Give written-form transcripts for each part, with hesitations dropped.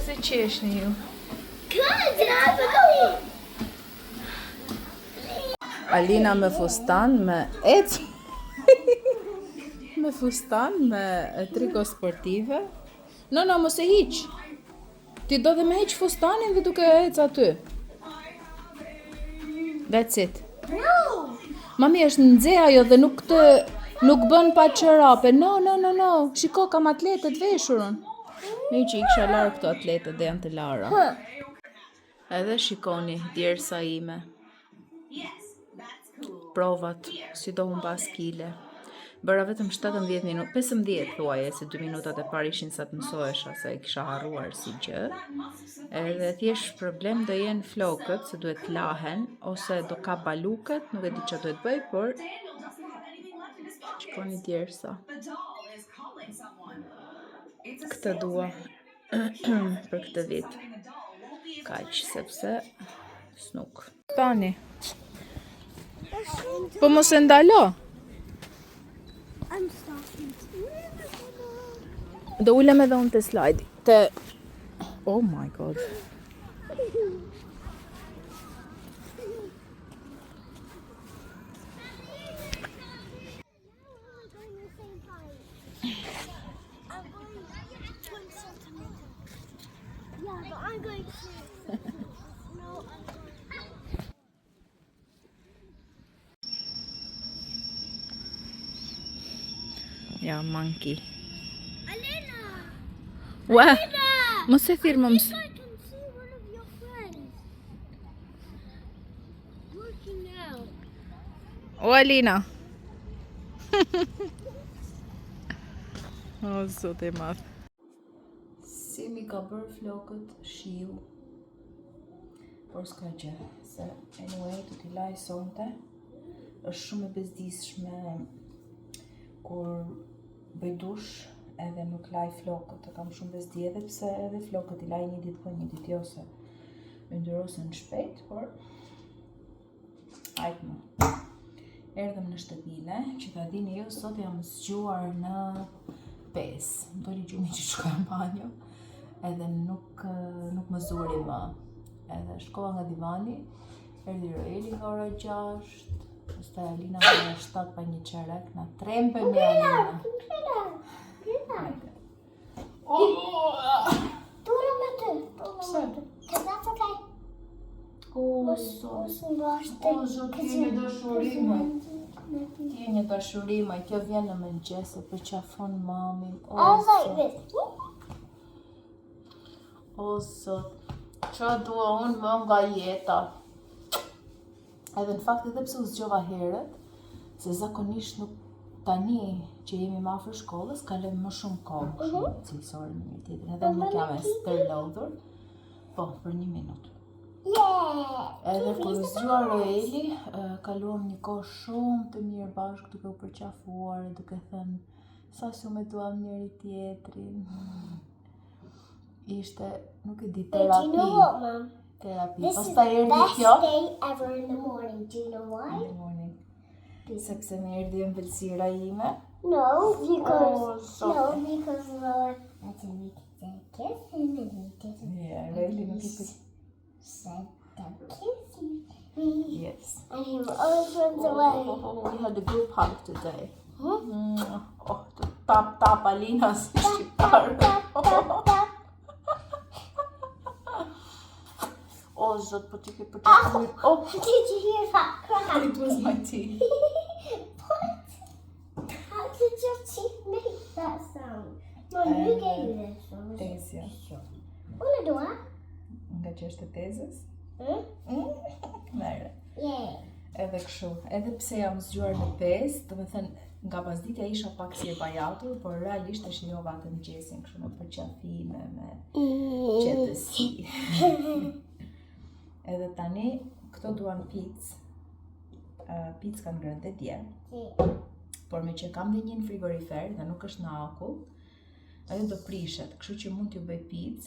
Se qeshni ju? Alina me fustan, me me fustan, me triko sportive. No, mos e hiq. Ti do dhe me hiq fustanin dhe duke ec aty. That's it. No. Mami është nxe ajo dhe nuk bën pa çarape. No. Shiko, kam atletet veshurën. Me që I kisha larë këto atletet dhe janë të lara. Edhe shikoni djersa ime. Provat, si do unë pas kile. Bëra vetëm 17 minuta, 15 thuaje, se 2 minutat e parë ishin sa të mësohesha, se kisha harruar si gjë. Edhe thjesht problem do jenë flokët, se duhet lahen, ose do ka baluket, nuk e di që duhet bëj, por shikoni djersa. Këtë dua për këtë vit. Kaq, sepse snuk. Tani. Po mos e ndalo. I'm stopping. Do ulem edhe unë të slide. Oh my god. Ja, monkey. Alina! Ua, mos e thirr më I can see one of your friends working out. O Alina. O zot e madh. Si mi ka bërë flokët shiu. Por s'ka gjë, se anyway do t'i laj sonte. Është shumë e bezdisshme kur bëj dush edhe nuk laj flokët, të kam shumë bezdi edhe pse edhe flokët I laj një ditë për një ditë, jo se yndyrosen shpejt, por hajt më. Erdhëm në shtëpine, që ta dini ju, sot jam zgjuar në 5. Më doli gjumi që shkoj në banjo, edhe nuk më zuri më. Edhe shkova nga divani, erdhi Roeli nga ora 6, pastaj Alina nga ora 7 pa një çerek, na trempe me Alina. Doe met de. Because that's okay. O zot, ti një dashurime, kjo vjen në mëngjes e përqafon mamin. I was like this. O zot, që dua unë më nga jeta. Edhe në fakt edhe pse u zgjova herët, se zakonisht nuk tani që jemi më afër shkollës, kalojmë më shumë kohë cilësore në një tjetrin. Edhe nuk jam e stërlodhur, po, për 1 minutë. Edhe kur u zgjua Roeli, kaluam një kohë shumë të mirë bashkë, duke u përqafuar, duke thënë sa shumë e duam njëri tjetrin. Ishte, nuk e di, terapi. Do you know what, Mom? Terapi. This is Pastaj the erdhi best kjo. day ever in the morning. Do you know why? In the morning. Sepse më erdhi ëmbëlsira ime. No, because sorry. because I didn't kiss him and he didn't. Yeah, Roeli nuk I pëlqej. Said don't kiss me. Yes. And he always runs away. We had a group hug today. Oh, tap Alina si shqiptar. Oh, zot, po ti ke Oh, Did you hear that crack? it was my teeth. What? How did your teeth make that sound? Mom, you gave me this one. Tezja. Wanna do it? Nga që është e tezës? Mere. Yeah. Edhe kështu. Edhe pse jam zgjuar në 5, do të thënë nga pasditja isha pak si e pajatur, por realisht e shijova atë mëngjesin kështu me përqafime, me qetësi. Edhe tani, këto duan picë. Picë kanë ngrënë dje. Por me që kam dhe një në frigorifer dhe nuk është në akull, ajo do prishet, kështu që mund t'ju bëj picë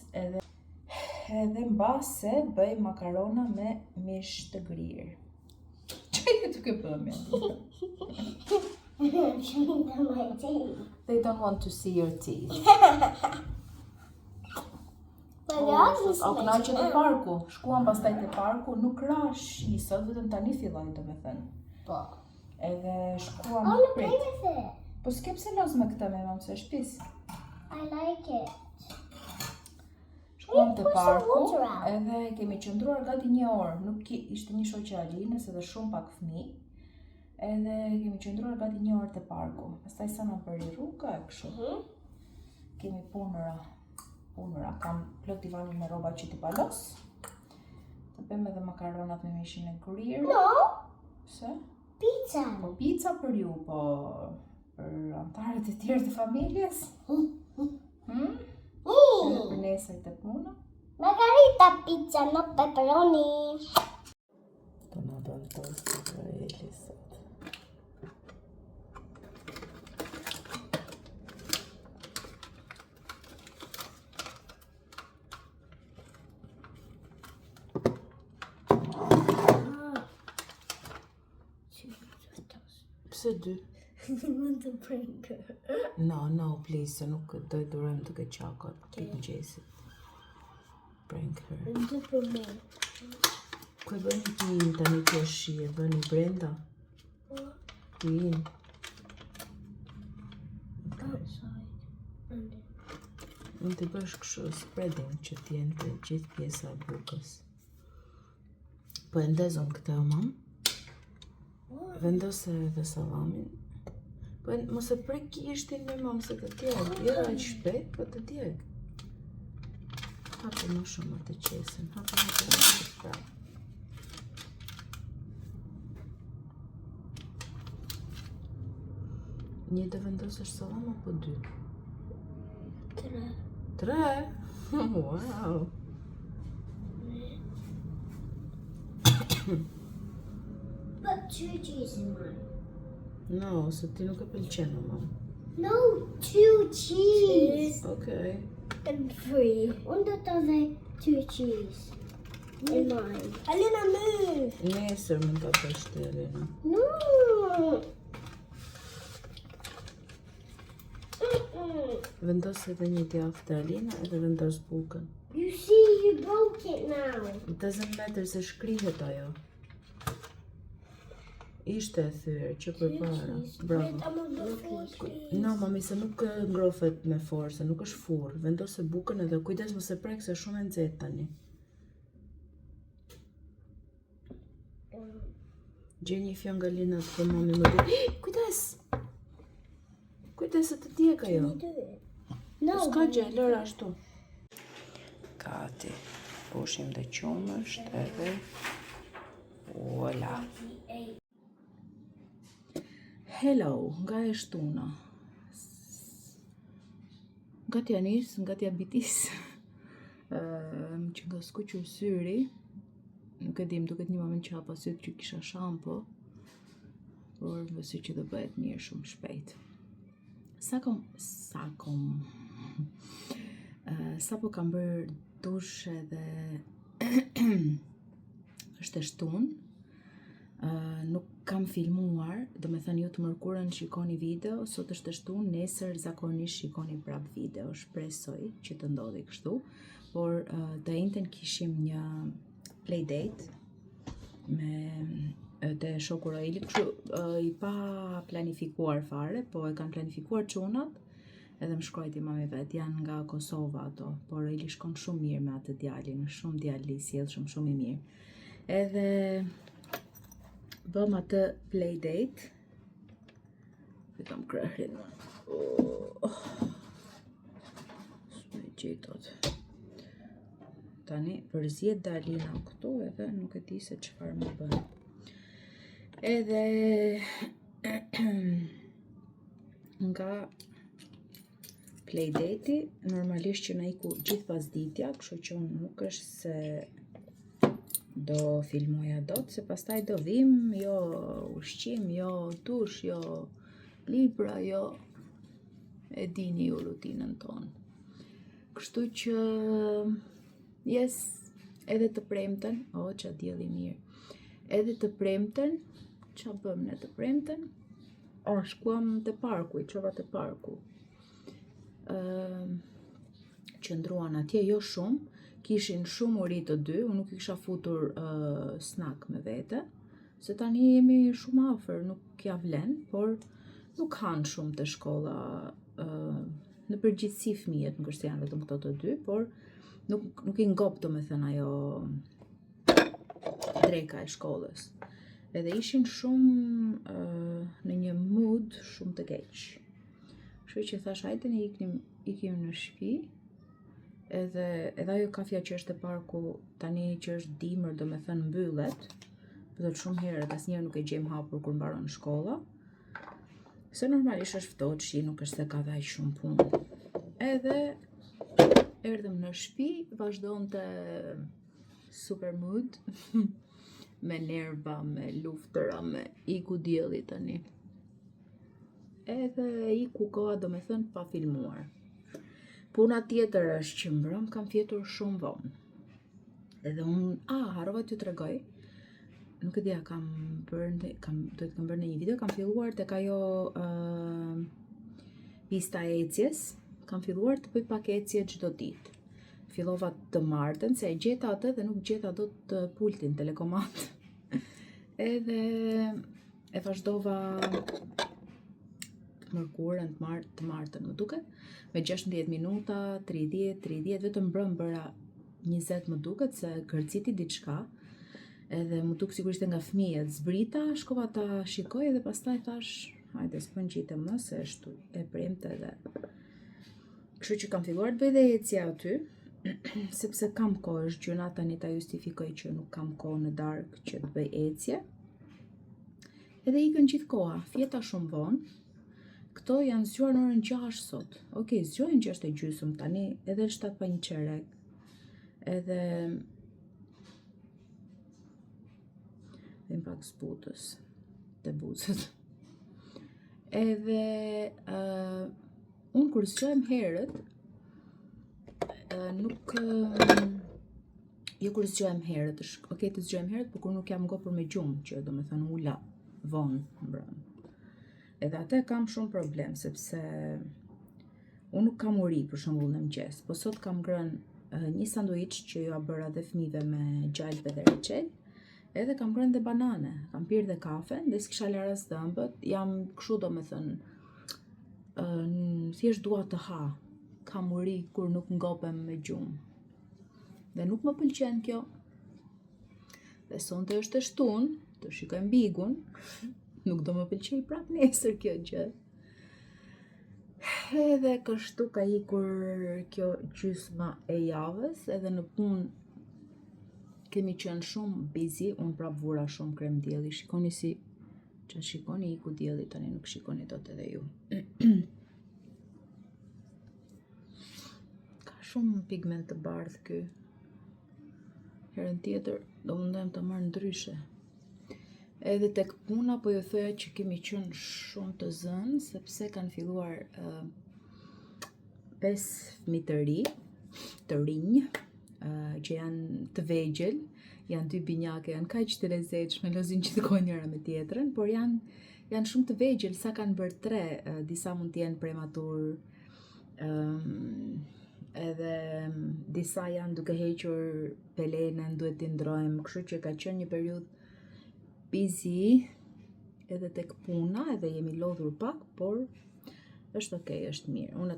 edhe mbase bëj makarona me mish të grirë. Që e duke bëmë? I'm showing them my teeth. They don't want to see your teeth. But that is O my kënaqet te teeth. parku. Shkuam pastaj te parku, nuk ra shi, sot vetëm tani filloi domethënë. Po. Edhe shkuam I want to play prit. with it. Po s'ke pse los me këtë me mam se është pis. I like it. Shkuam te Push the parku, water out. edhe kemi qëndruar gati 1 orë. Nuk ishte një shoqe Alinës edhe shumë pak fëmijë. Edhe kemi qëndruar gati 1 orë te parku. Pastaj sa na bëri rruga e kështu. Kemi punëra. Kam plot divanin me rroba që t'i palos. Të bëjmë edhe makaronat me mishin e kurir. No, Pse? pizza. Po pizza për ju, po për antarët e tjerë të familjes? Edhe për nesër të puna? Margarita pizza, not pepperoni. Po na bën tost të Eli sot. Pse dy? I want to prank her. No, please, se nuk do i durojmë të keqakot, pik mëngjesit. Prank her. Do për me. Ku e bëni tin tani që është shi, e bëni brenda? Tin. Unë të bësh kështu spreading që t'jenë të gjithë pjesa e bukës. Po e ndezon këtë o mam. Vendose edhe sallamin. Po mos e prek kishtin me mam se të tjerë. Jera aq shpejt, po të tjerë. Hape më shumë të qesin. Hape më të prap. Një të vendosësh sallam apo 2? 3. 3? Wow! Put 2 cheese in mine. No, se ti nuk e pëlqen o mam. No, 2 cheese. Okej. And 3. Under the 2 cheese. In mine. Alina, move. Nesër mund ta bësh ti, Elena. No. Vendos edhe një djathë të Alina edhe vendos bukën. You see, you broke it now. It doesn't matter se shkrihet ajo. Ishte e thyrë që përpara. Bravo. I'm on the 4 cheese. No, mami, se nuk ngrofet me forë, se nuk është furrë. Vendose bukën edhe kujdes mos e prek se shumë e nxehtë tani. Gjej një fjalë nga Lina të për mami më dhe. Kujdes! Kujdes se të djeg ajo. Do it. No. S'ka gjë, lëra ashtu. Gati. Pushim dhe qumësht edhe. Voila. Hello, nga e shtuna. Nga t'janis, nga t'jabitis. Që nga skuqur syri. Nuk e dim, duket një moment që hapa syt që kisha shampo. Por vësi që do bëhet mirë shumë shpejt. Sapo kam bërë dush edhe është e shtunë. Nuk kam filmuar, do me thënë ju të mërkurën shikoni video, sot është e shtunë, nesër zakonisht shikoni prap video, shpresoj që të ndodhi kështu, por të njëjtën kishim një playdate me te shokur Aili, kështu i pa planifikuar fare, po e kanë planifikuar çunat, edhe më shkruajti mami vet, janë nga Kosova ato, por Aili shkon shumë mirë me atë djalin, është shumë djalë i sjellshëm, shumë i mirë. Edhe bëm atë playdate. Vetëm krahrin. S'me gjetot. Tani përzihet Dalina këtu edhe nuk e di se çfarë më bën. Edhe nga playdate normalisht që na iku gjithë pasditja, kështu që unë nuk është se do filmoja dot, se pastaj do vim, jo ushqim, jo dush, jo libra, jo e dini ju rutinën tonë. Kështu që yes, edhe të premten, që dielli mirë. Edhe të premten, ç'a bëm ne të premten? shkuam te parku, qova te parku. Qëndruan atje jo shumë, kishin shumë uri të dy, unë nuk I kisha futur snack me vete, se tani jemi shumë afër, nuk ja vlen, por nuk hanë shumë të shkolla, në përgjithësi fëmijët, nuk është janë vetëm këto të dy, por nuk I ngop domethënë ajo dreka e shkollës. Edhe ishin shumë në një mood shumë të keq. Kështu që thash hajde ne ikim në shtëpi. Edhe ajo kafja që është te parku tani që është dimër domethënë mbyllet. Përdor shumë herët asnjëherë nuk e gjejmë hapur kur mbaron shkolla. Se normalisht është ftohtë shi, nuk është se ka aq shumë punë. Edhe erdhëm në shtëpi, vazhdonte super mood me nerva, me luftëra, me iku dielli tani. Edhe iku koha domethënë pa filmuar. Puna tjetër është që mbrëm kam fjetur shumë vonë. Edhe unë, harrova t'ju tregoj. Nuk e dia, duhet kam bërë në një video, kam filluar tek ajo pista e ecjes. Kam filluar të bëj pak ecje çdo ditë. Fillova të martën se e gjeta atë dhe nuk gjeta dot pultin telekomand. Edhe e vazhdova mërkurën, të martën, më duket, me 16 minuta, 30, vetëm mbrëm bëra 20 më duket, se kërciti diçka, edhe më duk sigurisht nga fëmijët, zbrita, shkova ta shikoj edhe pastaj thash, hajde s'po ngjitem më, se është e premte edhe. Kështu që kam filluar të bëj dhe ecje aty, sepse kam kohë, është gjëna tani ta justifikoj që nuk kam kohë në darkë që të bëj ecje. Edhe ikën gjithë koha, fjeta shumë vonë. Këto janë zgjuar në orën 6 sot. Okej, zgjojnë 6:30 tani, edhe 7 pa një çerek. Edhe vim pak zbutës të buzët. Edhe unë kur zgjohem herët, jo kur zgjohem herët, okej të zgjohem herët, por kur nuk jam ngopur me gjumë, që domethënë ula vonë mbrëm. Edhe atë kam shumë problem, sepse unë nuk kam uri për shembull në mëngjes, po sot kam ngrënë një sanduiç që ja bëra dhe fëmijëve me gjalpë dhe reçel, edhe kam ngrënë dhe banane, kam pirë dhe kafe, dhe s'kisha laras dhëmbët, jam kështu domethënë, thjesht dua të ha, kam uri kur nuk ngopem me gjumë. Dhe nuk më pëlqen kjo. Dhe sonte është e shtunë, të shikojmë bigun. Nuk do më pëlqej prap nesër kjo gjë. Edhe kështu ka ikur kjo gjysma e javës, edhe në punë kemi qenë shumë busy, unë prap vura shumë krem dielli. Shikoni si që shikoni iku dielli tani, nuk shikoni dot edhe ju. Ka shumë pigment të bardhë ky. Herën tjetër do mundohem të marr ndryshe. Edhe tek puna po ju thoya që kemi qenë shumë të zënë, sepse kanë filluar 5 fëmijë të rinj, që janë të vegjël, janë 2 binjake, janë kaq të lezetshme, lozin gjithkohë njëra me tjetrën, por janë shumë të vegjël, sa kanë bërë 3, disa mund të jenë prematur, edhe disa janë duke hequr pelenën, duhet t'i ndrojmë, kështu që ka qenë një periudhë busy edhe tek puna, edhe jemi lodhur pak, por është okej, është mirë. Unë e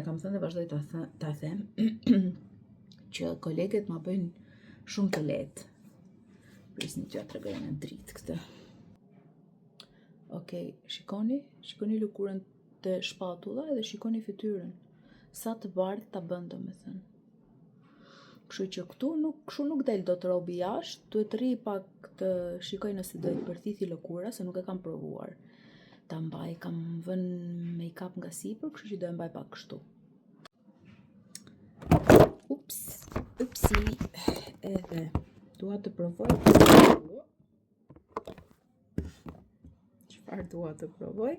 kam thënë dhe vazhdoj ta them që kolegët ma bëjnë shumë të lehtë. Prisni t'ja tregoj në dritë këtë. Okej, shikoni lëkurën të shpatulla edhe shikoni fytyrën. Sa të bardhë ta bën domethënë. Kështu që këtu nuk del dot robi jashtë, duhet të rri pak të shikoj nëse do të përthithi lëkura, se nuk e kam provuar ta mbaj, kam vënë make-up nga sipër, kështu që do e mbaj pak kështu. Upsi, edhe dua të provoj. Çfarë dua të provoj?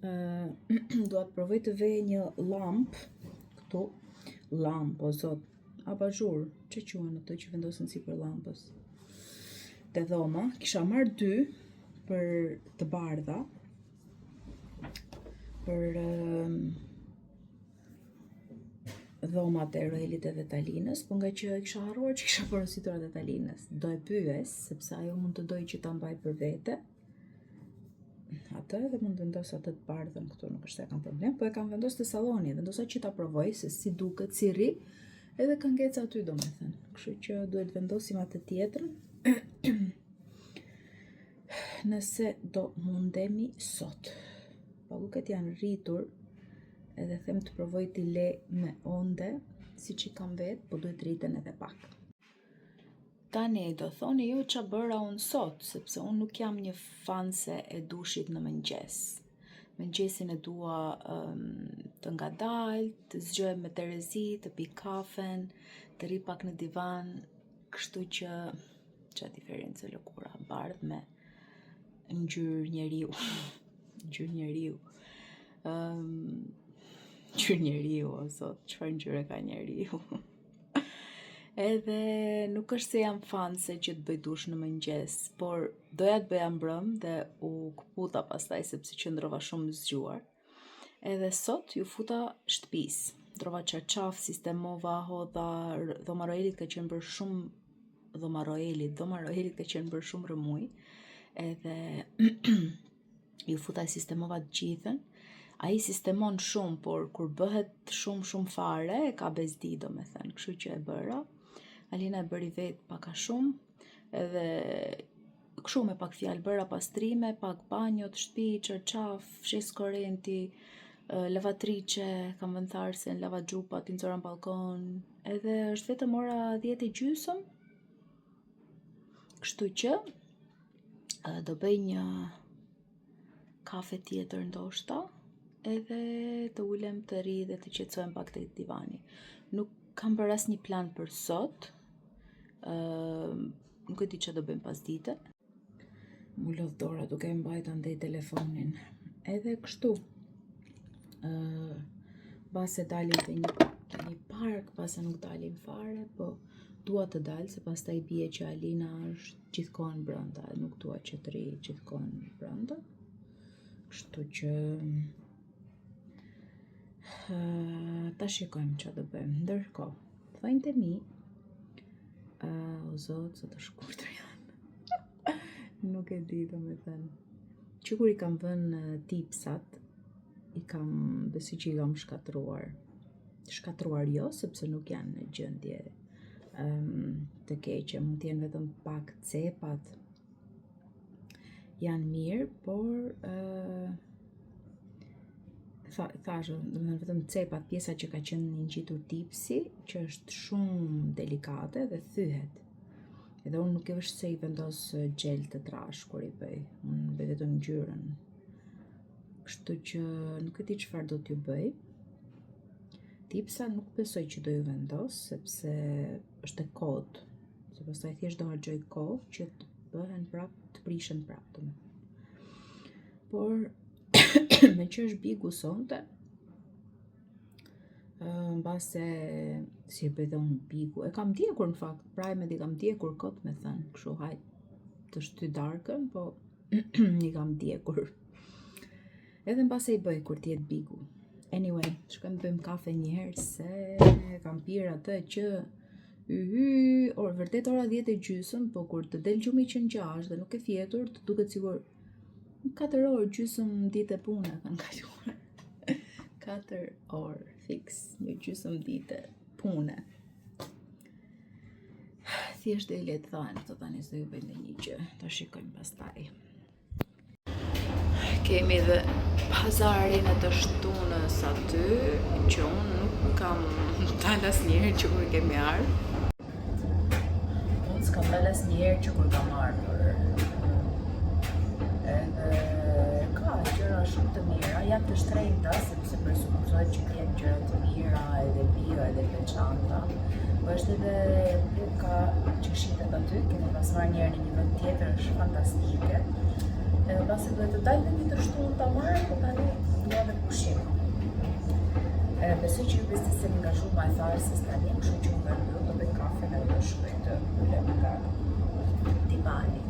Dua të provoj të vej një llampë këtu. Llampë, o zot, abazhur, që quhen ato që vendosen sipër llampës? Te dhoma, kisha marrë 2, për të bardha, për dhomat e Roelit edhe Talinës, po nga që e kisha harruar që kisha porositur edhe Talinës. Do e pyes, sepse ajo mund të dojë që ta mbaj për vete. Atë edhe mund të vendos atë të bardhën këtu, nuk është se kam problem, po e kam vendos të salloni, vendosa që ta provoj se si duket, si rri, edhe ka ngeca aty domethënë. Kështu që duhet vendosim atë tjetrën. Nëse do mundemi sot. Palluket janë rritur, edhe them të provoj t'i le me onde, si që kam vetë, po duhet rriten edhe pak. Tani do thoni ju që bëra unë sot, sepse unë nuk jam një fanse e dushit në mëngjes. Mëngjesin e dua të ngadalt, të zgjoj me Terezi, të pi kafen, të rri pak në divan, kështu që çfarë diferencë lëkura, bardh me ngjyrë njeriu. Ngjyrë njeriu. Ngjyrë njeriu, o zot, çfarë ngjyre ka njeriu? Edhe nuk është se jam fanse që të bëj dush në mëngjes, por doja të bëja mbrëm dhe u kputa pastaj sepse qëndrova shumë zgjuar. Edhe sot ju futa shtëpis. Ndrova çarçaf, sistemova, hodha, dhoma Roelit ka qenë bërë shumë dhoma Roelit ka qenë bërë shumë rëmuj. Edhe ju futa e sistemova të gjithën. Ai sistemon shumë, por kur bëhet shumë fare, ka bezdi domethënë, kështu që e bëra. Alina e bëri vetë paka shumë, edhe kështu me pak fjalë bëra pastrime, pak banjo të shtëpi, çarçaf, fshes korrenti, lavatriçe, kam vëntharse në lavaxhupa, t'i nxora në balkon, edhe është vetëm ora 10:30. Kështu që do bëj një kafe tjetër ndoshta, edhe të ulem të ri dhe të qetësohem pak tek divani. Nuk kam bërë asnjë plan për sot. Nuk e di çfarë do bëjmë pasdite. Mu lodh dora duke mbajtur andej telefonin. Edhe kështu. Base dalim te një park, base nuk dalim fare, po dua të dal se pastaj bie që Alina është gjithkohon brenda, nuk dua që të rri gjithkohon brenda. Kështu që ta shikojmë çfarë do bëjmë. Ndërkohë, thonjtë mi, o zot, sa të shkurtër janë. Nuk e di domethënë. Që kur i kam vënë tipsat, besoj që i kam shkatruar. Shkatruar jo, sepse nuk janë në gjendje të keqe, mund të jenë vetëm pak cepat. Janë mirë, por thashë, domethënë vetëm cepat, pjesa që ka qenë një ngjitur tipsi, që është shumë delikate dhe thyhet. Edhe unë nuk e është se i vendos gjel të trash kur i bëj, unë bëj vetëm ngjyrën. Kështu që nuk e di çfarë do t'ju bëj. Tipsa nuk besoj që do ju vendos, sepse është e kodë, se pastaj thjesht do harxoj kohë që të bëhen prapë, të prishen prapë. Por me që është bigu sonte, mbase si e bëj dhe unë bigu, e kam djekur në fakt, pra e me di kam djekur kot me thënë, kështu hajt të shty darkën, po i kam djekur. Edhe mbase i bëj kur t'jet bigu. Anyway, shkojmë të bëjmë kafe njëherë, se kam pirë atë që vërtet ora 10:30, po kur të del gjumi që në 6 dhe nuk e fjetur, të duket sigur 4 orë gjysmë ditë e pune kanë kaluar. 4 orë fix, një gjysmë ditë pune. Thjesht dhe i letë thanë, të tani s'do ju bëjnë një gjë, ta shikojmë pastaj. Kemi dhe pazarin e të shtunës aty, që unë nuk kam dalë asnjëherë që kur kemi ardhur. Unë s'kam dalë asnjëherë që kur kam ardhur. Edhe ka gjëra shumë të mira, janë të shtrenjta, sepse presupozohet që janë gjëra të mira, edhe bio, edhe veçanta. Po është edhe buka që shitet aty, kemi pas marrë njerë në një vend tjetër, është fantastike. Edhe pasi duhet të dalë një të shtunë të marrë, po tani dua dhe pushim. Besoj që ju bestisemi nga shumë ma e tharësës tani, kështu që më vërdu të bëj kafe dhe të shkoj të ulem nga divani.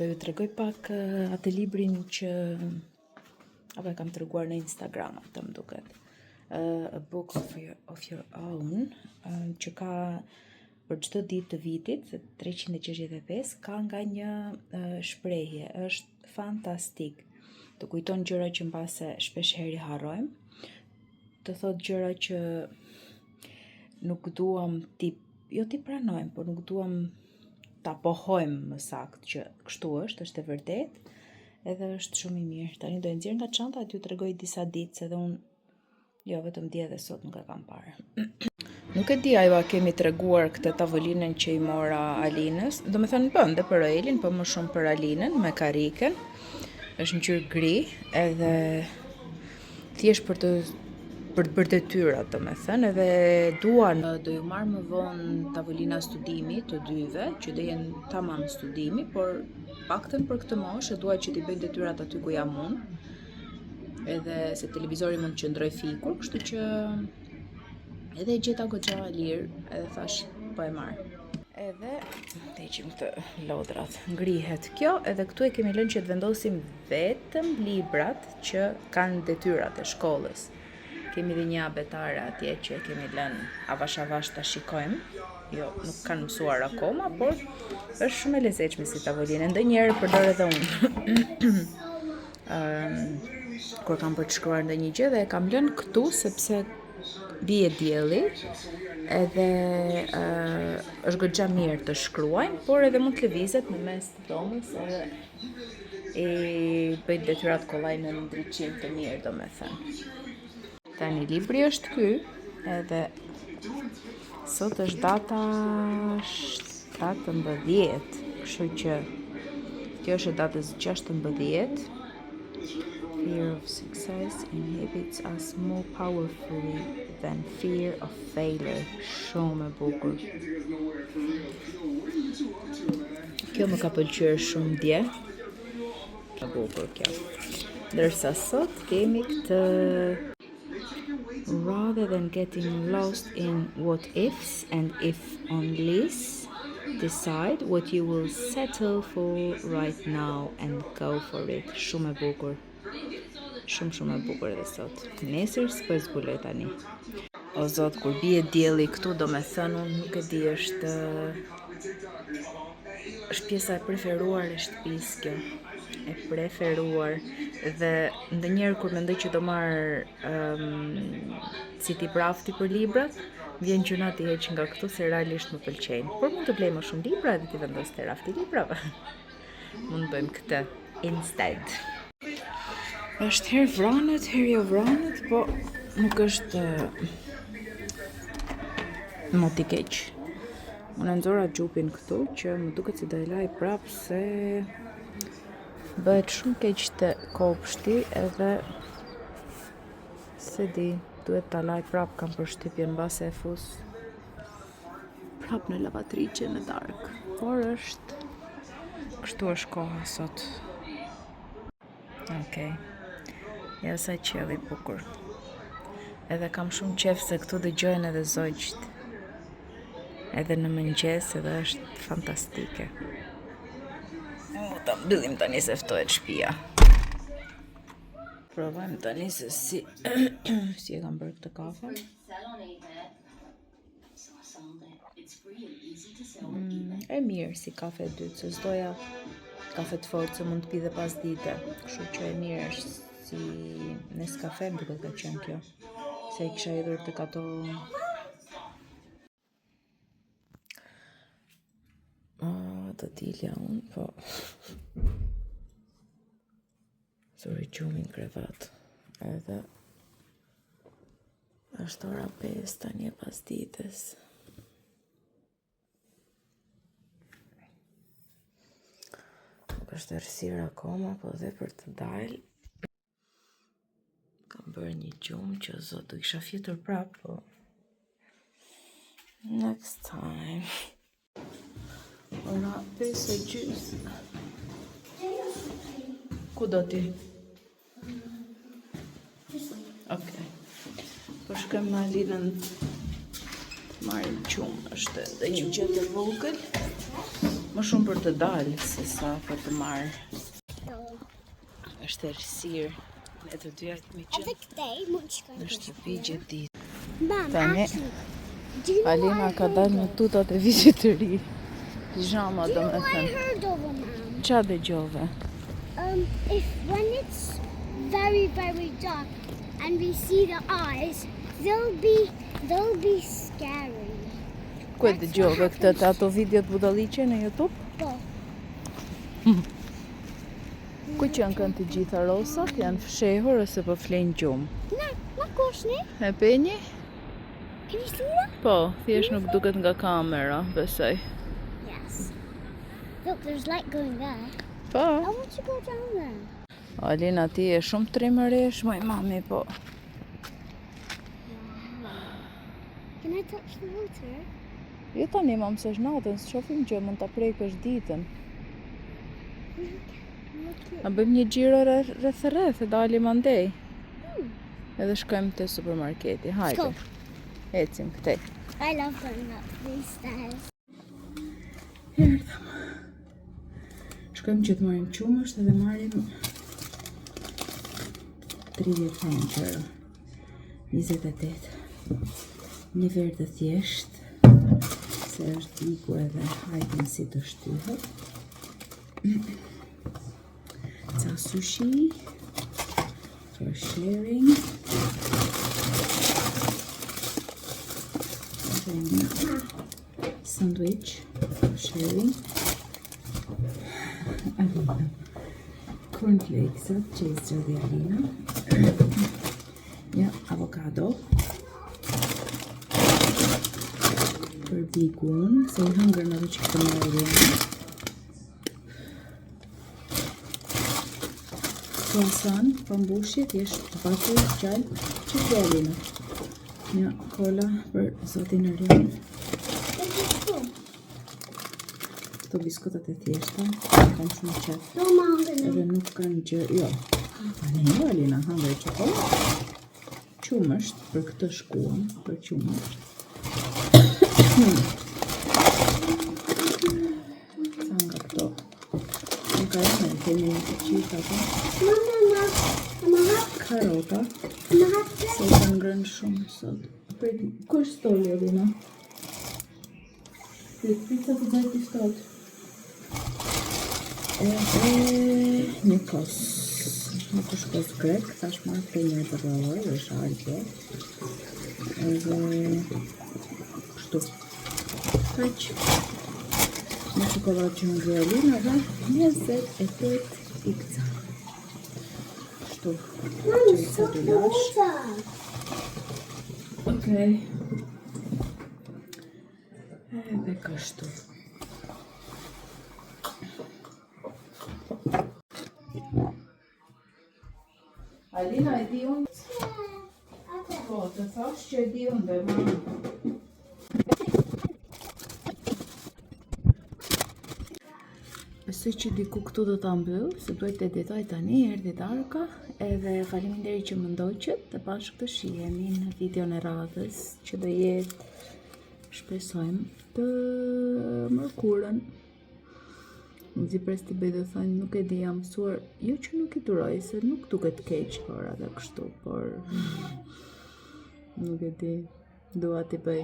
Do ju tregoj pak atë librin që apo e kam treguar në Instagram, atë më duket. A Book of Your Own, që ka për çdo ditë të vitit, 365, ka nga një shprehje, është fantastik. Të kujton gjëra që mbase shpesh herë i harrojmë, të thot gjëra që nuk duam jo ti pranojmë, por nuk duam ta pohojmë më saktë që kështu është e vërtet, edhe është shumë i mirë. Tani do e nxjerr nga çanta, t'ju tregoj disa ditë, se edhe unë jo vetëm dje dhe sot nuk e kam parë. Nuk e di ajo a kemi treguar këtë tavolinën që i mora Alinës, do me thënë bën dhe për Elin, po më shumë për Alinën, me karikën, është në ngjyrë gri, edhe thjesht për të bërë detyrat, do me thënë, edhe duan do ju marrë më vonë tavolina studimi të dyve, që do jenë tamam studimi, por paktën për këtë moshë dua që t'i bëj detyrat aty ku jam unë, edhe se televizori mund të qëndroj fikur, kështu që edhe e gjeta goxha lirë, edhe thash po e marr. Edhe të heqim të lodrat. Ngrihet kjo, edhe këtu e kemi lënë që të vendosim vetëm librat që kanë detyrat e shkollës. Kemi dhe një abetare atje që kemi lënë avash ta shikojmë. Jo, nuk kanë mësuar akoma, por është shumë e lezetshme si tavolinë. Ndonjëherë përdor edhe unë. Kur kam për të shkruar ndonjë gjë dhe e kam lënë këtu sepse bie dielli, edhe është goxha mirë të shkruajmë, por edhe mund të lëvizet në mes të dhomës, edhe i bëj detyrat kollaj në ndriçim të mirë, domethënë. Tani libri është ky, edhe sot është data 17, kështu që kjo është datës 16. Fear of success inhibits us more powerfully than fear of failure. Shumë e bukur. Kjo më ka pëlqyer shumë dje. E bukur kjo. Ndërsa sot kemi këtë rather than getting lost in what ifs and if onlys, decide what you will settle for right now and go for it. Shumë e bukur. Shumë e bukur edhe sot. Nesër s'po e zbuloj tani. O zot, kur bie dielli këtu, do me thënë, unë nuk e di, është pjesa e preferuar e shtëpisë kjo. E preferuar. Dhe ndonjëherë kur mendoj që do marr si t'i brafti për librat, vjen gjuna t'i heq nga këtu se realisht më pëlqejnë. Por mund të blej më shumë libra dhe t'i vendos te rafti librave. Mund të bëjmë këtë instead. Është herë vranët, herë jo vranët, po nuk është mot i keq. Unë nxora xhupin këtu që më duket se do e laj prap se bëhet shumë keq të kopshti, edhe se di, duhet ta laj prap, kam përshtypjen mbase e fus prap në lavatriçe në darkë. Por kështu është koha sot. Okej. Ja sa qelli bukur. Edhe kam shumë qef se këtu dëgjojnë edhe zogjt. Edhe në mëngjes edhe është fantastike. Ta mbyllim tani se ftohet shtëpia. Provojmë tani se si e kam bërë këtë kafe. E mirë si kafe e dytë, se s'doja kafe të fortë se mund të pi dhe pas dite. Kështu që e mirë është si Nescafe, më duket ka qenë kjo. Se e kisha idhur tek ato të dilja unë, po sori gjumin krevat, edhe është ora 5 tani e pas ditës. Nuk është errësirë akoma, po dhe për të dalë kam bërë një gjumë që zot do kisha fjetur prap, po next time. Ora 5:30. Ku do ti? Okej. Po shkojmë në Alinën të marrim qumë, është edhe një gjë e vogël. Më shumë për të dalë, se sa për të marrë. Është errësirë. Ne të dyja kemi qenë në shtëpi gjithë ditë. Tani, Alina ka dalë në tutat e vitit të ri. Pijama, do me thënë. Qa dëgjove? When it's very, very dark and we see the eyes, they'll be scary. Ku e dëgjove këtë të ato videot budalliqe në YouTube? Po. Ku qënë kanë të gjitha rosat? Janë fshehur ose po flenë gjumë? Na koshni? E penji? Can you see that? Po, thjesht nuk duket nga kamera, besoj. Yes. Look, there's light going there. Po. I want to go down there. Alina, ti e shumë trimëresh, moj mami, po. Can I touch the water? Jo tani, ma mësesh natën, së shofim që mund të prekësh ditën. A bëjmë një gjiro rreth e dalim andej. Edhe shkojmë te supermarketi, hajde. Ecim këtej. I love going up these stairs. Erdhëm. Shkojmë që të marim qumësht edhe marim 35 euro. 28. Një verë të thjesht, se është iku edhe hajtën si të shtyhet. Ca sushi for sharing. Then sandwich for sharing. Cornflakes që i zërdi Alina. Ja, avocado. Për bigun, se i hëngër në të që këtë më Alina. Croissant, pambushje, thjesht bati, qajl, që të Alina. Një kola për zotin Arion. Këto biskutat e thjeshta, kam shumë qef. Edhe nuk kanë gjë, jo. Tani jo, Alina, hangre qokolat. Qumësht, për këtë shkuam, për qumësht. Sa nga këto. Në karamel, kemi një të qita të. Karota. Se kanë ngrënë shumë sot. Ku është stoli, Alina? Pizza të dhejt i stot. Një kos. Nuk është kos grek, tash marrë për një të rëlloj, dhe shari kjo. Edhe... kështu. Kaq. Në qokolat që më Alina dhe 28 ikca. Kështu. Që i ca të lash. Okej. Edhe kështu. Alina, e di unë? Po, të thash që e di unë dhe mama. Besoj që diku këtu do ta mbyll, se duhet të editoj tani, erdhi darka, edhe faleminderit që më ndoqët, dhe bashkë të shihemi në videon e radhës, që do jetë, shpresojmë, të mërkurën. Në zi pres t'i bëj dhe thënë, nuk e di jam mësuar, jo që nuk i duroj, se nuk duket keq, por edhe kështu, por nuk e di, dua t'i bëj.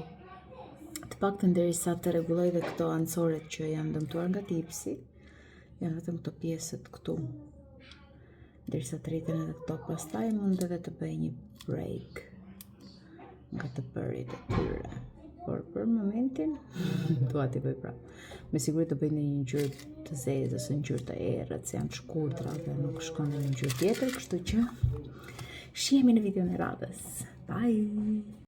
Të paktën derisa të rregulloj dhe këto ancoret që janë dëmtuar nga tipsi, janë vetëm këto pjesët këtu. Derisa të rriten edhe këto, pastaj mund edhe të bëj një break nga të bërit e tyre. Por për momentin, dua t'i bëj prapë. Me siguri të bëj në një ngjyrë të zezë ose një ngjyrë të errët, se janë të shkurtra dhe nuk shkon në një ngjyrë tjetër, kështu që shihemi në videon e radhës. Bye!